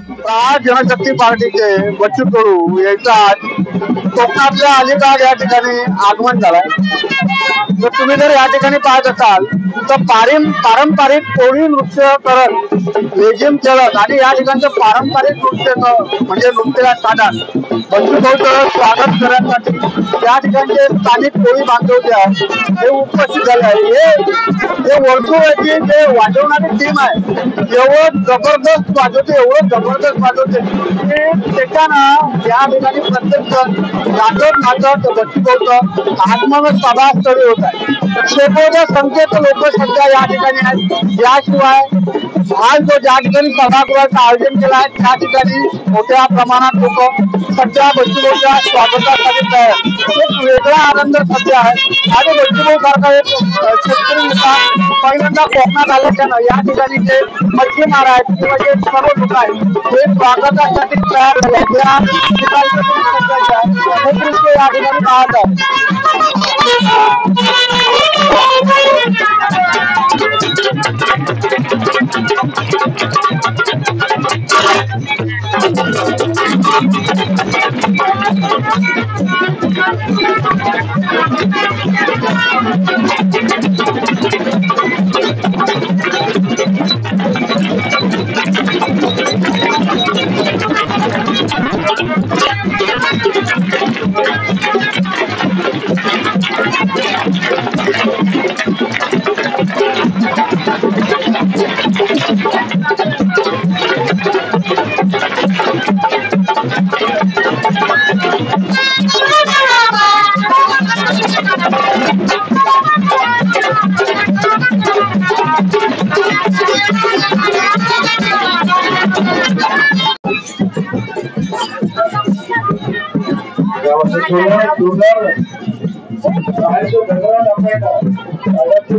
आज जनशक्ती पार्टीचे बच्चू कडू यांचा कोकणातल्या अलिबाग या ठिकाणी आगमन झालंय। तर तुम्ही जर या ठिकाणी पाहत असाल तर पारंपरिक कोळी नृत्य करत लेझिम खेळत आणि या ठिकाणचं पारंपरिक नृत्य म्हणजे नृत्य साधन बच्चू कडूचं स्वागत करण्यासाठी या ठिकाणचे स्थानिक कोळी बांधव जे आहेत हे उपस्थित झाले आहे। हे वर्षोवरची जे वाजवणारी टीम आहे एवढं जबरदस्त वाजवते की त्याच्यानं या ठिकाणी प्रत्यक्ष नाचत बच्चू कडूचं आगमन सभास्थळी होत आहे। शेकडोच्या संख्येत लोक सध्या या ठिकाणी आहेत। याशिवाय आज जो ज्या ठिकाणी सभागृहाचं आयोजन केलं आहे त्या ठिकाणी मोठ्या प्रमाणात लोक सध्या बच्चू कडूच्या स्वागतासाठी तयार। एक वेगळा आनंद सध्या आहे आणि बच्चू कडू सारखा एक शेतकरी नेता पहिल्यांदा कोकणात आल्याच्यानं या ठिकाणी जे मच्छीमार आहेत किंवा जे सर्व लोक आहेत ते स्वागतासाठी तयार झाले। हे दृश्य या ठिकाणी पाहत आहे।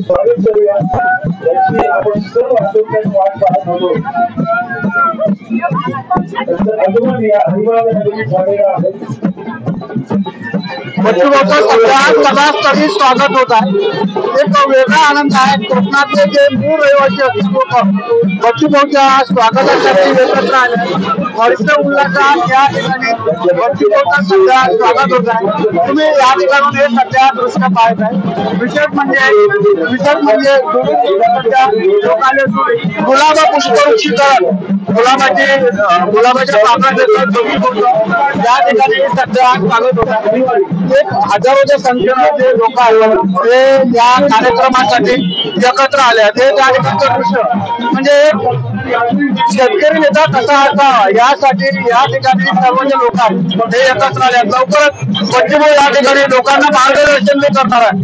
स्वागत करूया याची आपण सर्व आटोक्यात वाट पाहत होतो। अजून या अनिवार्य झालेला आहे। बच्चू कडूचं सध्या सभास्थळी स्वागत होत आहे। एक वेगळा आनंद आहे। कोकणातले जे मूळ रहिवासी असतील लोक बच्चू कडूच्या स्वागतासाठी एकत्र आले। हर्ष उल्हासात या ठिकाणी बच्चू कडूचं सध्या स्वागत होत आहे। तुम्ही या ठिकाणून हे सध्या दृश्य पाहत आहे। विशेष म्हणजे लोक आले गुलाबा पुष्पवृष्टी करत गुलाबाच्या पाकळ्या देतात या ठिकाणी सध्या स्वागत होत आहे। एक हजारोच्या संख्येनं जे लोक आहेत ते या कार्यक्रमासाठी एकत्र आले आहेत। हे त्या ठिकाणचं दृश्य म्हणजे शेतकरी नेता कसा असावा यासाठी या ठिकाणी सर्व जे लोक आहेत ते एकत्र आले आहेत। लवकरच बच्चू कडू या ठिकाणी लोकांना मार्गदर्शन ते करणार आहे।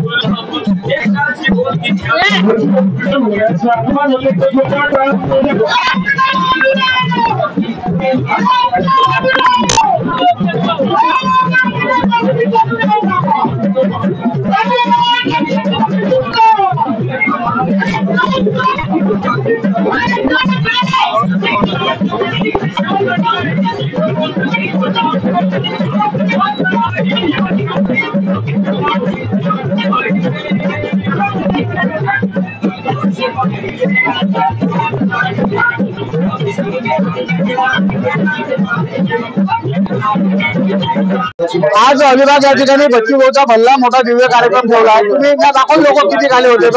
आज अलिबाग या ठिकाणी बच्चू कडूचा भल्ला मोठा दिव्य कार्यक्रम ठेवला आहे। तुम्ही दाखवून लोक किती आले होते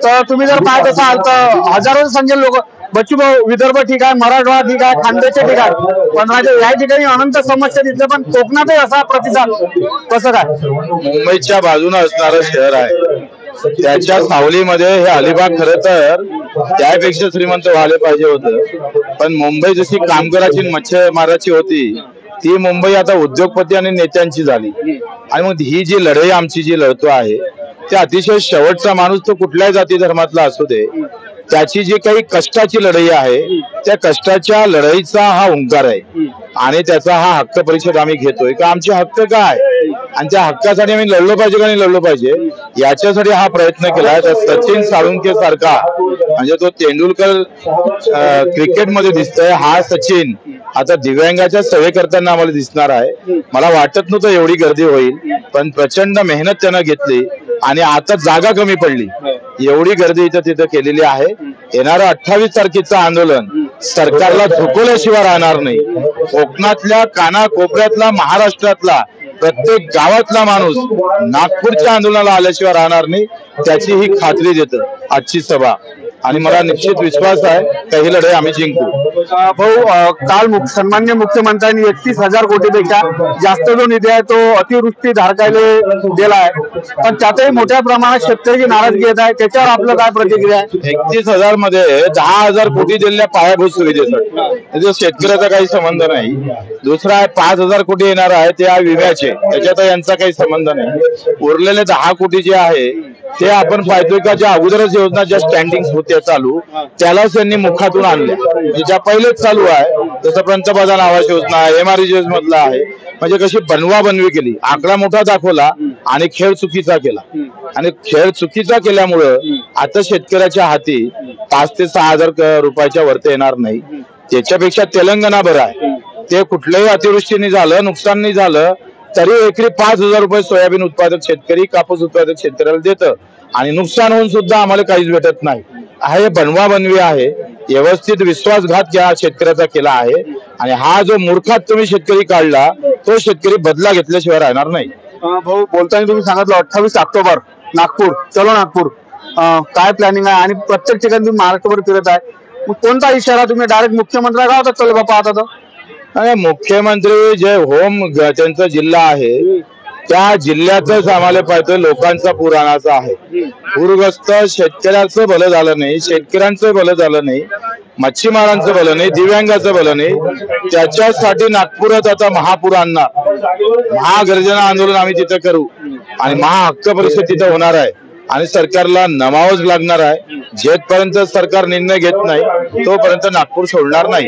तर तुम्ही जर पाहत असाल तर हजारो संख्येने लोक बच्चू कडू विदर्भ ठीक आहे, मराठवाडा ठीक आहे, खानदेश ठीक आहे, पण या ठिकाणी अनंत समस्या दिसल्या पण कोकणातही असा प्रतिसाद कसं काय? मुंबईच्या बाजूने असणारं शहर आहे त्याच्या सावलीमध्ये हे अलिबाग खरं तर त्यापेक्षा श्रीमंत व्हायला पाहिजे होतं। पण मुंबई जशी कामगाराची मच्छीमाराची होती ती मुंबई आता उद्योगपती आणि नेत्यांची झाली। आणि मग ही जी लढाई आमची जी लढतो आहे ते अतिशय शेवटचा माणूस तो कुठल्याही जाती धर्मातला असू दे त्याची जी काही कष्टाची लढाई आहे त्या कष्टाच्या लढाईचा हा हुंकार आहे आणि त्याचा हा हक्क परिषद आम्ही घेतोय का आमचे हक्क काय आणि त्या हक्कासाठी आम्ही लढलो पाहिजे का नाही लढलो पाहिजे याच्यासाठी हा प्रयत्न केला। त्या सचिन साळुंखे सारखा म्हणजे तो तेंडुलकर क्रिकेटमध्ये दिसतोय हा सचिन आता दिव्यांगाच्या सेवे करताना आम्हाला दिसणार आहे। मला वाटत नव्हतं एवढी गर्दी होईल पण प्रचंड मेहनत त्यानं घेतली आणि आता जागा कमी पडली एवढी गर्दी इथं तिथं केलेली आहे। येणारं 28 तारखेचं आंदोलन सरकारला झुकवल्याशिवाय राहणार नाही. कोकणातल्या कानाकोपऱ्यातला, महाराष्ट्रातला प्रत्येक गावातला माणूस नागपूरच्या आंदोलनाला आल्याशिवाय राहणार नाही, त्याची ही खात्री देतं आजची सभा. आणि मला निश्चित विश्वास आहे की ही लढाई आम्ही जिंकू. भाऊ, काल सन्मान्य मुख्यमंत्र्यांनी 31,000 कोटीपेक्षा जास्त जो निधी आहे तो अतिवृष्टी धारकायला दिला आहे, पण त्यातही मोठ्या प्रमाणात शेतकरी नाराजगी येत आहे. त्याच्यावर आपलं काय प्रतिक्रिया आहे? 31,000 मध्ये 10,000 कोटी दिलेल्या पायाभूत सुविधेसाठी, म्हणजे शेतकऱ्याचा काही संबंध नाही. दुसरा आहे 5,000 कोटी येणार आहे ते आहे विम्याचे, त्याच्यात यांचा काही संबंध नाही. उरलेले 10 कोटी जे आहे ते आपण पाहतोय का ज्या अगोदरच योजना ज्या स्टँडिंग होत्या चालू त्यालाच त्यांनी मुखातून आणल्या, ज्या पहिलेच चालू आहे. जसं पंतप्रधान आवास योजना, MRGS मधला आहे, म्हणजे कशी बनवाबनवी केली, आकडा मोठा दाखवला आणि खेळ चुकीचा केला. आणि खेळ चुकीचा केल्यामुळं आता शेतकऱ्याच्या हाती 5 ते 6,000 रुपयाच्या वरती येणार नाही. त्याच्यापेक्षा तेलंगणा बरं आहे, ते कुठल्याही अतिवृष्टीने झालं, नुकसान नाही झालं तरी एकरी 5,000 रुपये सोयाबीन उत्पादक शेतकरी, कापूस उत्पादक शेतकऱ्याला देतं आणि नुकसान होऊन सुद्धा आम्हाला काहीच भेटत नाही. हे बनवाबनवी आहे. व्यवस्थित विश्वासघात या शेतकऱ्याचा केला आहे आणि हा जो मूर्खात तुम्ही शेतकरी काढला तो शेतकरी बदला घेतल्याशिवाय राहणार नाही. भाऊ, बोलताना तुम्ही सांगितलं 28 ऑक्टोबर नागपूर, चलो नागपूर, काय प्लॅनिंग आहे? आणि प्रत्येक ठिकाणी तुम्ही महाराष्ट्रभर फिरत आहे, मग कोणता इशारा तुम्ही डायरेक्ट मुख्यमंत्री गावात चल बापा आता तर? आणि मुख्यमंत्री जे होम त्यांचा जिल्हा आहे त्या जिल्ह्यातच आम्हाला पाहतोय लोकांचा पूर आणायचा आहे. पूरग्रस्त शेतकऱ्याचं भलं झालं नाही, शेतकऱ्यांचं भलं झालं नाही, मच्छीमारांचं भलं नाही, दिव्यांगाचं भलं नाही. त्याच्यासाठी नागपुरात आता महापूर आणणार, महागर्जना आंदोलन आम्ही तिथं करू आणि महाहक्क परिषद तिथं होणार आहे आणि सरकारला नमावच लागणार आहे. जेथपर्यंत सरकार निर्णय घेत नाही तोपर्यंत नागपूर सोडणार नाही.